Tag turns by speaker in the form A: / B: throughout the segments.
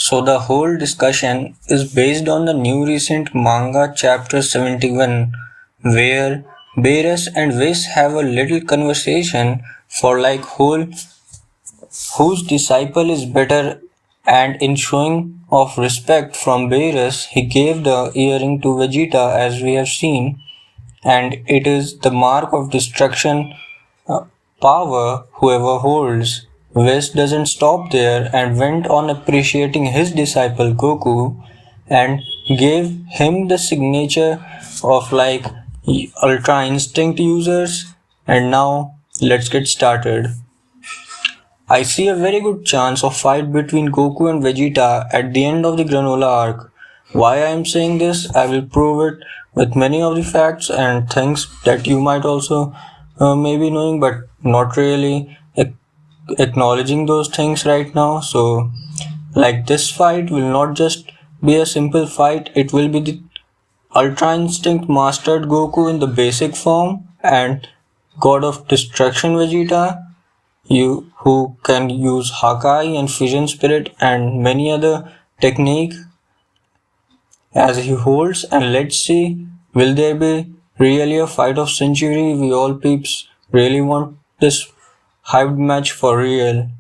A: So the whole discussion is based on the new recent manga chapter 71 where Beerus and Whis have a little conversation for like whose disciple is better, and in showing of respect from Beerus he gave the earring to Vegeta as we have seen, and it is the mark of destruction uh, power whoever holds. West doesn't stop there and went on appreciating his disciple Goku and gave him the signature of like Ultra Instinct users. And now let's get started. I see a very good chance of fight between Goku and Vegeta at the end of the Granola arc. Why I am saying this, I will prove it with many of the facts and things that you might also maybe knowing but not really acknowledging those things right now. So like this fight will not just be a simple fight, it will be the Ultra Instinct mastered Goku in the basic form and God of Destruction Vegeta you who can use Hakai and Fusion Spirit and many other technique as he holds, and let's see will there be really a fight of century. We all peeps really want this hyped match for real.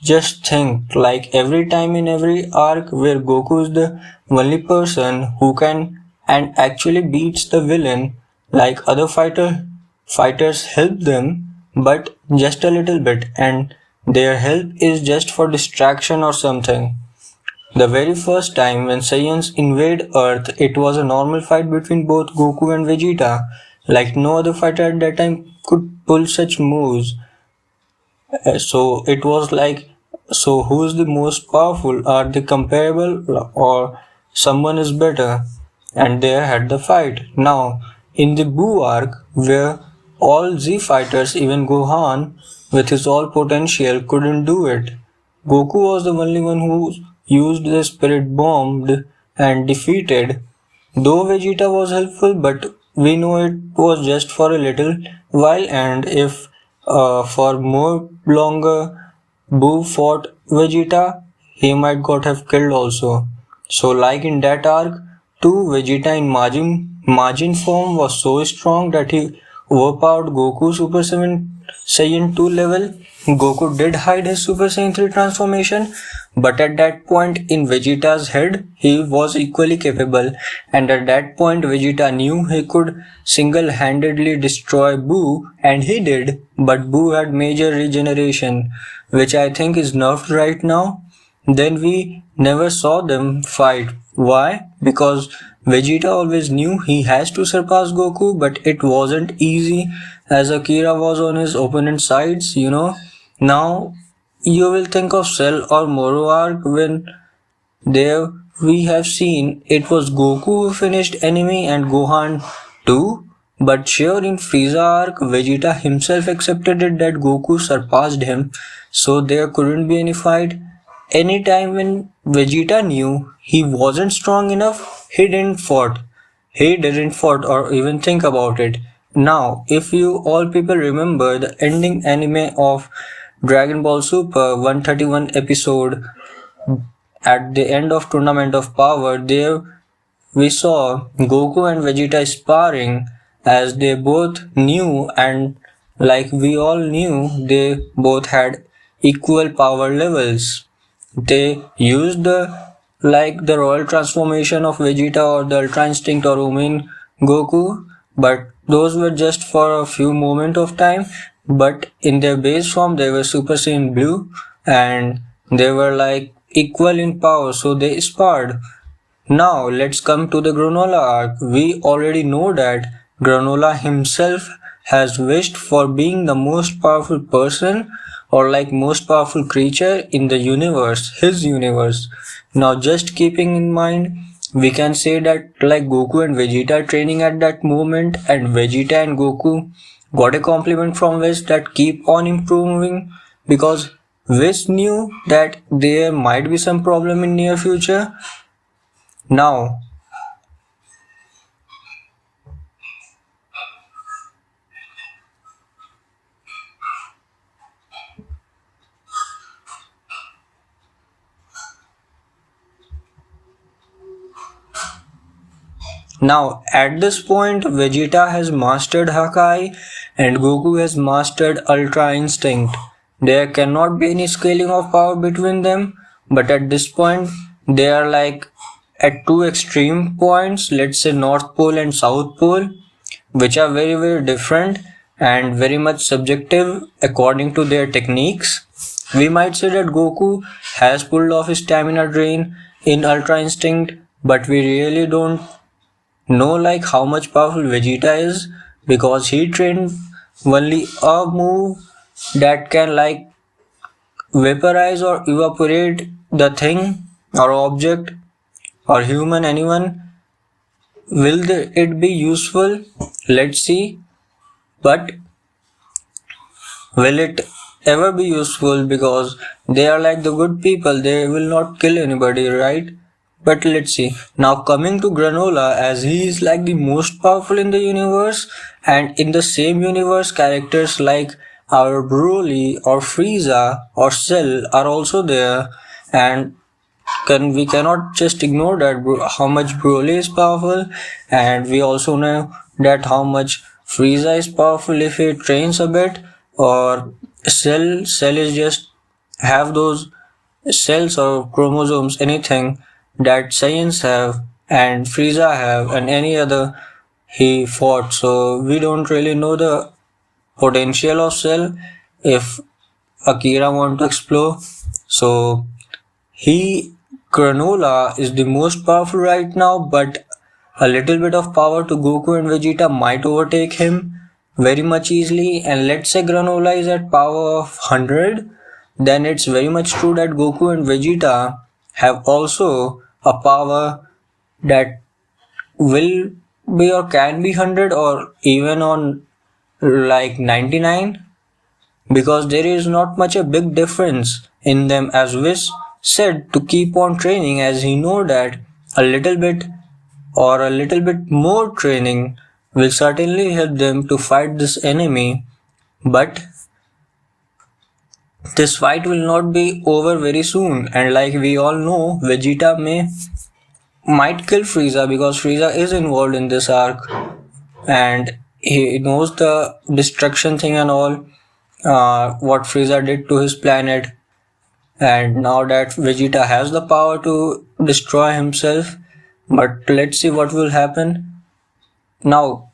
A: Just think like every time in every arc where Goku is the only person who can and actually beats the villain, like other fighters help them but just a little bit, and their help is just for distraction or something. The very first time when Saiyans invade Earth, it was a normal fight between both Goku and Vegeta. Like no other fighter at that time could pull such moves. So it was like, so who is the most powerful? Are they comparable or someone is better? And they had the fight. Now, in the Buu arc, where all Z fighters, even Gohan, with his all potential, couldn't do it. Goku was the only one who used the spirit bombed and defeated. Though Vegeta was helpful, but we know it was just for a little while, and if for more longer Boo fought Vegeta, he might got have killed also. So like in that arc, too, Vegeta in Majin form was so strong that he overpowered Goku Super Saiyan 2 level. Goku did hide his Super Saiyan 3 transformation, but at that point in Vegeta's head, he was equally capable, and at that point Vegeta knew he could single-handedly destroy Boo, and he did, but Boo had major regeneration, which I think is nerfed right now. Then we never saw them fight. Why? Because Vegeta always knew he has to surpass Goku, but it wasn't easy as Akira was on his opponent's sides. Now you will think of Cell or Moro arc when there we have seen it was Goku who finished enemy and Gohan too. But sure in Frieza arc, Vegeta himself accepted it that Goku surpassed him, so there couldn't be any fight. Anytime when Vegeta knew he wasn't strong enough, he didn't fought. He didn't fought or even think about it. Now, if you all people remember the ending anime of Dragon Ball Super 131 episode at the end of Tournament of Power, there we saw Goku and Vegeta sparring as they both knew and like we all knew they both had equal power levels. They used the royal transformation of Vegeta or the Ultra Instinct or Umin Goku, but those were just for a few moments of time. But in their base form, they were Super Saiyan Blue and they were like equal in power, so they sparred. Now let's come to the Granola arc. We already know that Granola himself has wished for being the most powerful person or like most powerful creature in the universe, his universe. Now just keeping in mind, we can say that like Goku and Vegeta training at that moment and Vegeta and Goku got a compliment from Whis that keep on improving because Whis knew that there might be some problem in near future. Now Now, at this point, Vegeta has mastered Hakai and Goku has mastered Ultra Instinct. There cannot be any scaling of power between them, but at this point, they are like at two extreme points, let's say North Pole and South Pole, which are very, very different and very much subjective according to their techniques. We might say that Goku has pulled off his stamina drain in Ultra Instinct, but we really don't know like how much powerful Vegeta is because he trained only a move that can like vaporize or evaporate the thing or object or human, anyone. Will it be useful? Let's see. But will it ever be useful? Because they are like the good people, they will not kill anybody, right? But let's see. Now coming to Granola, as he is like the most powerful in the universe, and in the same universe characters like our Broly or Frieza or Cell are also there, and we cannot just ignore that how much Broly is powerful, and we also know that how much Frieza is powerful if he trains a bit, or Cell is just have those cells or chromosomes, anything that Saiyans have and Frieza have and any other he fought. So we don't really know the potential of Cell if Akira want to explore. So he Granola is the most powerful right now, but a little bit of power to Goku and Vegeta might overtake him very much easily. And let's say Granola is at power of 100, then it's very much true that Goku and Vegeta have also a power that will be or can be 100 or even on like 99, because there is not much a big difference in them, as Whis said to keep on training, as he know that a little bit or a little bit more training will certainly help them to fight this enemy. But this fight will not be over very soon, and like we all know, Vegeta might kill Frieza because Frieza is involved in this arc and he knows the destruction thing and all, what Frieza did to his planet. And now that Vegeta has the power to destroy himself, but let's see what will happen. Now,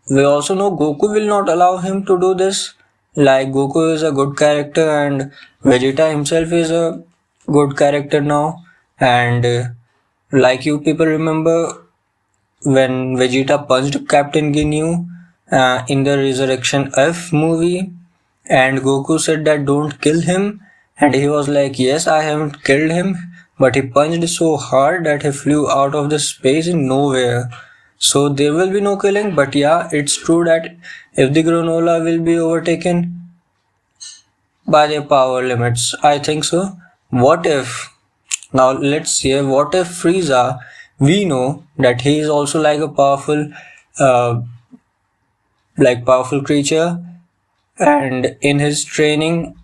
A: we also know Goku will not allow him to do this. Like Goku is a good character and Vegeta himself is a good character now. And like you people remember when Vegeta punched Captain Ginyu in the Resurrection F movie, and Goku said that don't kill him, and he was like, yes, I haven't killed him, but he punched so hard that he flew out of the space in nowhere. So there will be no killing, but yeah, it's true that if the Granola will be overtaken by their power limits, I think so. What if, now let's see, what if Frieza, we know that he is also like a powerful powerful creature, and in his training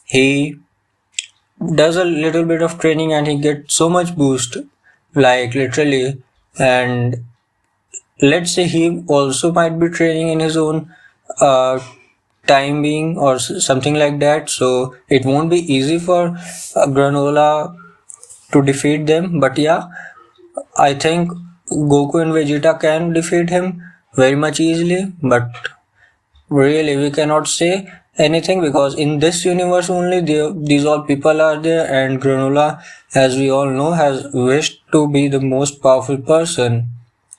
A: he does a little bit of training and he gets so much boost, like literally. And let's say he also might be training in his own time being or something like that, so it won't be easy for Granola to defeat them. But yeah, I think Goku and Vegeta can defeat him very much easily, but really we cannot say anything because in this universe only these all people are there, and Granola, as we all know, has wished to be the most powerful person.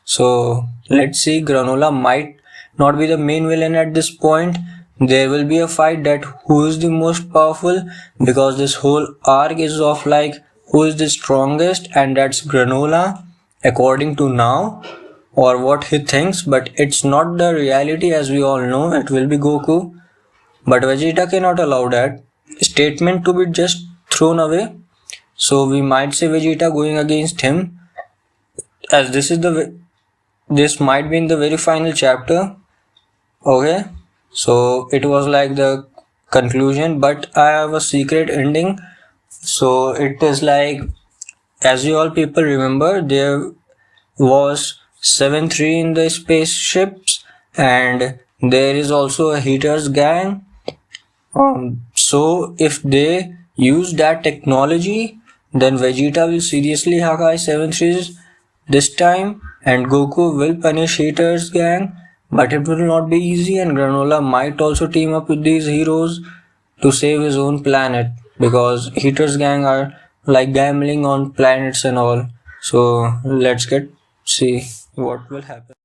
A: So let's see, Granola might not be the main villain at this point. There will be a fight that who is the most powerful, because this whole arc is of like who is the strongest, and that's Granola according to now, or what he thinks, but it's not the reality. As we all know, it will be Goku. But Vegeta cannot allow that statement to be just thrown away. So we might say Vegeta going against him, as this might be in the very final chapter. Okay, so it was like the conclusion, but I have a secret ending. So it is like, as you all people remember, there was 7-3 in the spaceships, and there is also a Heaters gang. So if they use that technology, then Vegeta will seriously Hakai 7-3 this time, and Goku will punish Heaters gang, but it will not be easy, and Granola might also team up with these heroes to save his own planet, because Heaters gang are like gambling on planets and all. So let's see what will happen.